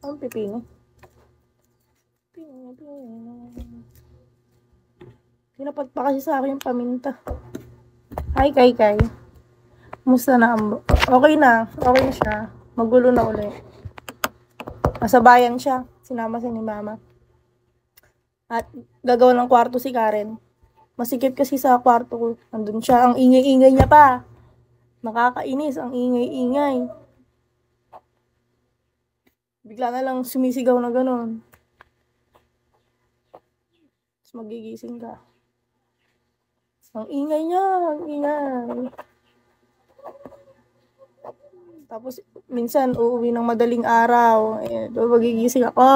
Ang pipino. Pinapad pa kasi sa akin yung paminta. Hi, Kay. Musta na, Ambo? Okay na siya. Magulo na ulit. Nasa bayan siya. Sinama siya ni Mama. At gagawa ng kwarto si Karen. Masikip kasi sa kwarto ko. Andun siya. Ang ingay-ingay niya pa. Nakakainis. Ang ingay-ingay. Bigla na lang sumisigaw na gano'n. Tapos magigising ka. Ang ingay niya. Ang ingay. Tapos minsan uuwi ng madaling araw. Magigising ako.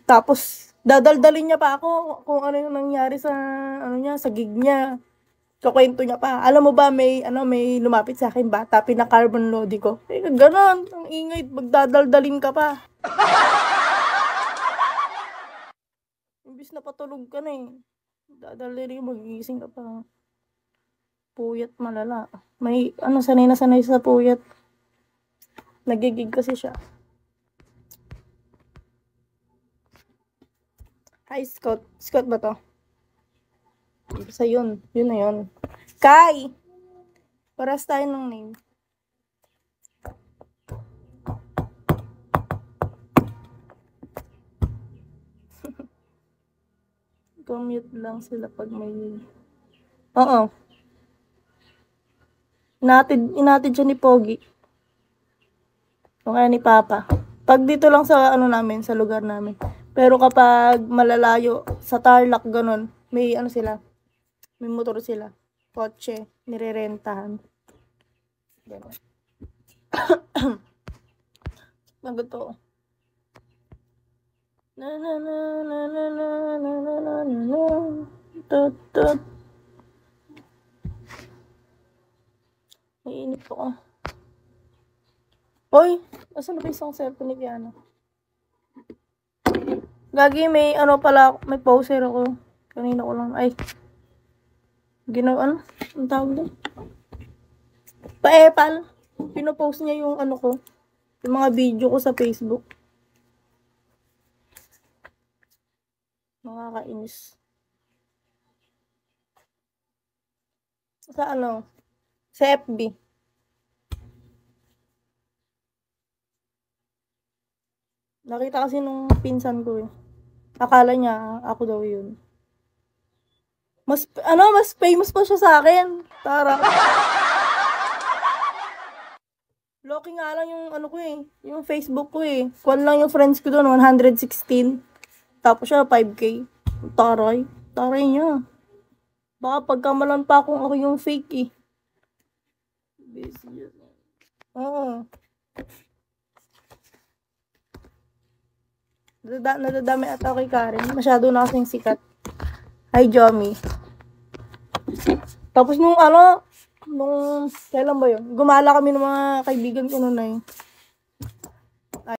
Tapos dadaldalin niya pa ako kung ano yung nangyari sa sa gig niya. Kukwento niya pa. Alam mo ba may lumapit sa akin bata, pina-carbon load ko. Ganon, ang ingay, magdadaldalin ka pa. Imbis na patulog ka na eh. Dadaldalin, magigising ka pa. Puyat malala. May sanay na sanay sa puyat. Nagigig kasi siya. Hi, Scott. Scott ba to? Basta yun. Yun na yun. Kai! Paras tayo ng name. Commute lang sila pag may... Oo. Inatid siya ni Pogi. O kaya ni Papa. Pag dito lang sa namin, sa lugar namin. Pero kapag malalayo, sa Tarlac, ganun, may sila. May motor sila. Kotse. Nirerentahan. Ganun. Nagato. Tut. Naiinip ako. Hoy! Asan na ba isang cellphone ni Kiana? Gagi, may may poster ako. Kanina ko lang, ginawa, ang tawag doon? Pa-epal. Pinopost niya yung ko, yung mga video ko sa Facebook. Nakakainis. Sa sa FB. Nakita kasi nung pinsan ko eh. Akala niya ako daw yun. Mas famous pa siya sa akin. Tara. Loki nga lang yung ko eh. Yung Facebook ko eh. Kwan lang yung friends ko doon, 116. Tapos siya, 5K. Taray. Taray niya. Baka pagkamalan pa akong ako yung fake eh. Oo. Nadadami ata kay Karen. Masyado na kasing sikat. Hi, Jomi. Tapos nung kailan ba yun? Gumala kami ng mga kaibigan ko noon eh.